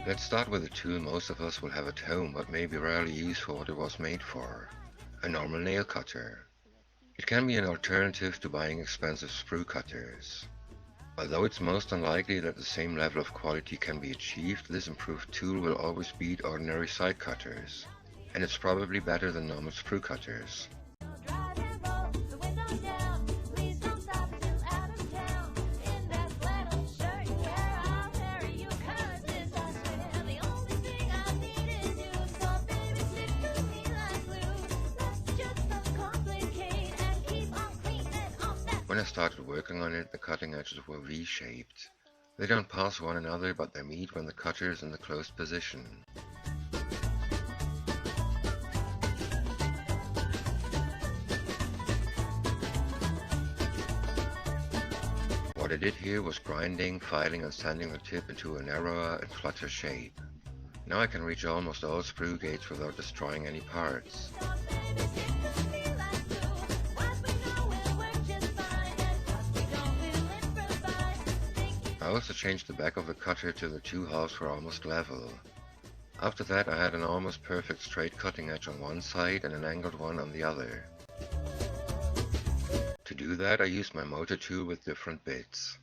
Let's start with a tool most of us will have at home but maybe rarely use for what it was made for. A normal nail cutter. It can be an alternative to buying expensive sprue cutters. Although it's most unlikely that the same level of quality can be achieved, this improved tool will always beat ordinary side cutters. And it's probably better than normal sprue cutters. When I started working on it, the cutting edges were V-shaped. They don't pass one another, but they meet when the cutter is in the closed position. What I did here was grinding, filing and sanding the tip into a narrower and flatter shape. Now I can reach almost all sprue gates without destroying any parts. I also changed the back of the cutter till the two halves were almost level. After that I had an almost perfect straight cutting edge on one side and an angled one on the other. To do that I used my motor tool with different bits.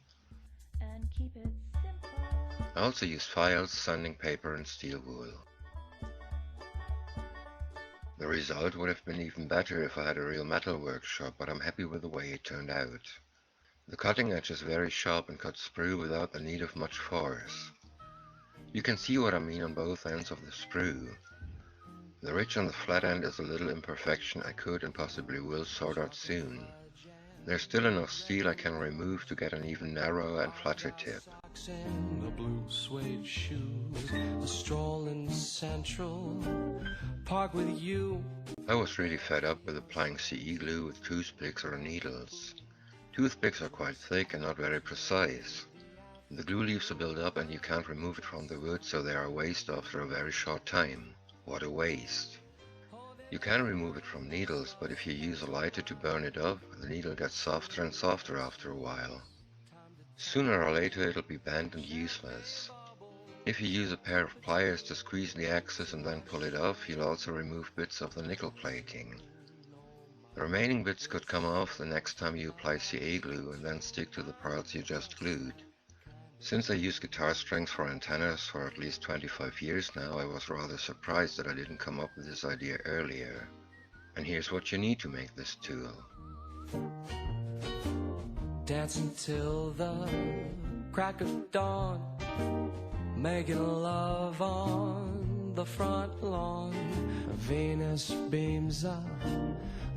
I also used files, sanding paper and steel wool. The result would have been even better if I had a real metal workshop, but I'm happy with the way it turned out. The cutting edge is very sharp and cuts sprue without the need of much force. You can see what I mean on both ends of the sprue. The ridge on the flat end is a little imperfection I could and possibly will sort out soon. There's still enough steel I can remove to get an even narrower and flatter tip. I was really fed up with applying CE glue with toothpicks or needles. Toothpicks are quite thick and not very precise. The glue leaves a build-up and you can't remove it from the wood, so they are a waste after a very short time. What a waste! You can remove it from needles, but if you use a lighter to burn it up, the needle gets softer and softer after a while. Sooner or later it'll be bent and useless. If you use a pair of pliers to squeeze the axis and then pull it off, you'll also remove bits of the nickel plating. The remaining bits could come off the next time you apply CA glue and then stick to the parts you just glued. Since I use guitar strings for antennas for at least 25 years now, I was rather surprised that I didn't come up with this idea earlier. And here's what you need to make this tool. Dance until the crack of dawn, making love on the front lawn. Venus beams up,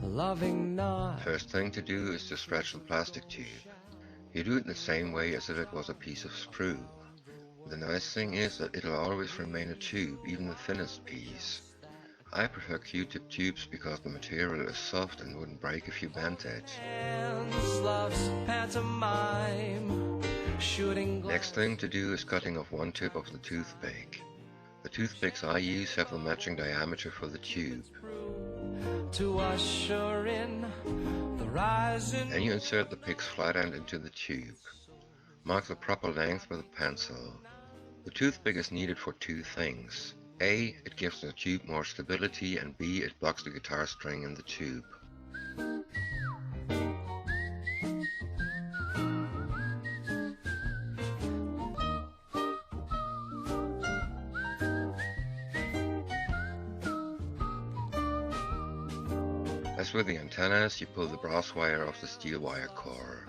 loving not. First thing to do is to stretch the plastic tube. You do it the same way as if it was a piece of sprue. The nice thing is that it'll always remain a tube, even the thinnest piece. I prefer Q-tip tubes because the material is soft and wouldn't break if you bent it. Next thing to do is cutting off one tip of the toothpick. The toothpicks I use have the matching diameter for the tube. Then you insert the pick's flat end into the tube. Mark the proper length with a pencil. The toothpick is needed for two things. A, it gives the tube more stability, and B, it blocks the guitar string in the tube. As with the antennas, you pull the brass wire off the steel wire core.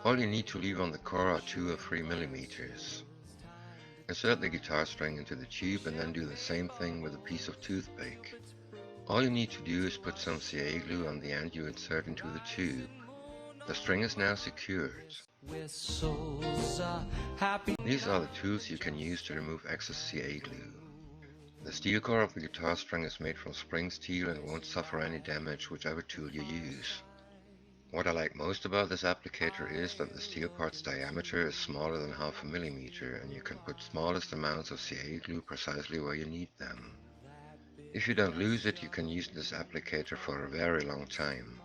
All you need to leave on the core are 2 or 3 millimeters. Insert the guitar string into the tube and then do the same thing with a piece of toothpick. All you need to do is put some CA glue on the end you insert into the tube. The string is now secured. These are the tools you can use to remove excess CA glue. The steel core of the guitar string is made from spring steel and won't suffer any damage whichever tool you use. What I like most about this applicator is that the steel part's diameter is smaller than 0.5 millimeter and you can put smallest amounts of CA glue precisely where you need them. If you don't lose it, you can use this applicator for a very long time.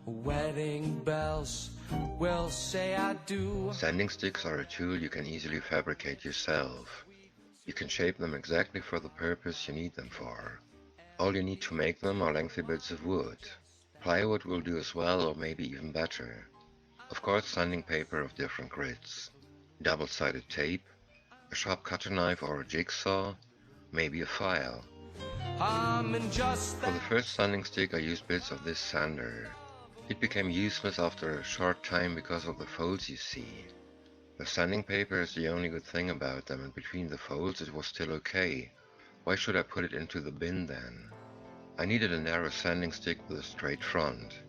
Wedding bells Well, say I do. Sanding sticks are a tool you can easily fabricate yourself. You can shape them exactly for the purpose you need them for. All you need to make them are lengthy bits of wood. Plywood will do as well, or maybe even better. Of course, sanding paper of different grits. Double-sided tape, a sharp cutter knife or a jigsaw, maybe a file. For the first sanding stick I used bits of this sander. It became useless after a short time because of the folds you see. The sanding paper is the only good thing about them, and between the folds it was still okay. Why should I put it into the bin then? I needed a narrow sanding stick with a straight front.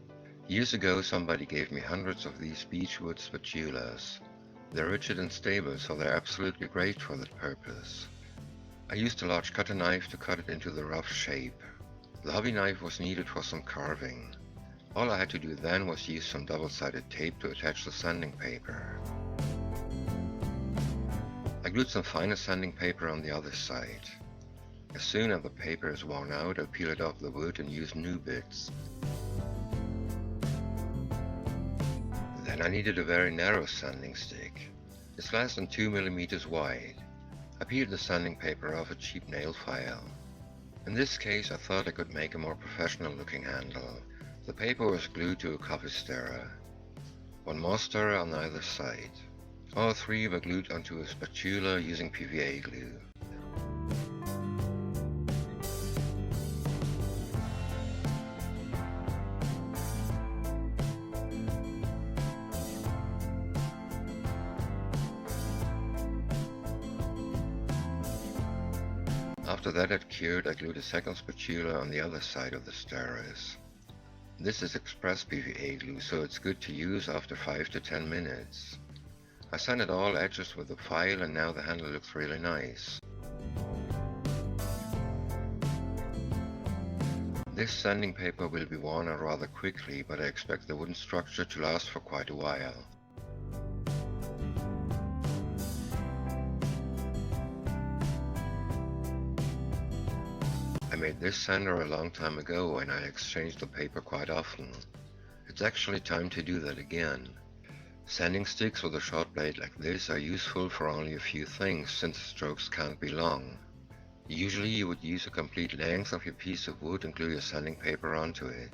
Years ago somebody gave me hundreds of these beechwood spatulas. They're rigid and stable, so they're absolutely great for that purpose. I used a large cutter knife to cut it into the rough shape. The hobby knife was needed for some carving. All I had to do then was use some double-sided tape to attach the sanding paper. I glued some finer sanding paper on the other side. As soon as the paper is worn out, I peel it off the wood and use new bits. Then I needed a very narrow sanding stick. It's less than 2 mm wide. I peeled the sanding paper off a cheap nail file. In this case I thought I could make a more professional looking handle. The paper was glued to a coffee stirrer. One more stirrer on either side. All three were glued onto a spatula using PVA glue. After that had cured, I glued a second spatula on the other side of the stirrers. This is express PVA glue, so it's good to use after 5 to 10 minutes. I sanded all edges with a file, and now the handle looks really nice. This sanding paper will be worn out rather quickly, but I expect the wooden structure to last for quite a while. I made this sander a long time ago and I exchange the paper quite often. It's actually time to do that again. Sanding sticks with a short blade like this are useful for only a few things, since the strokes can't be long. Usually you would use a complete length of your piece of wood and glue your sanding paper onto it.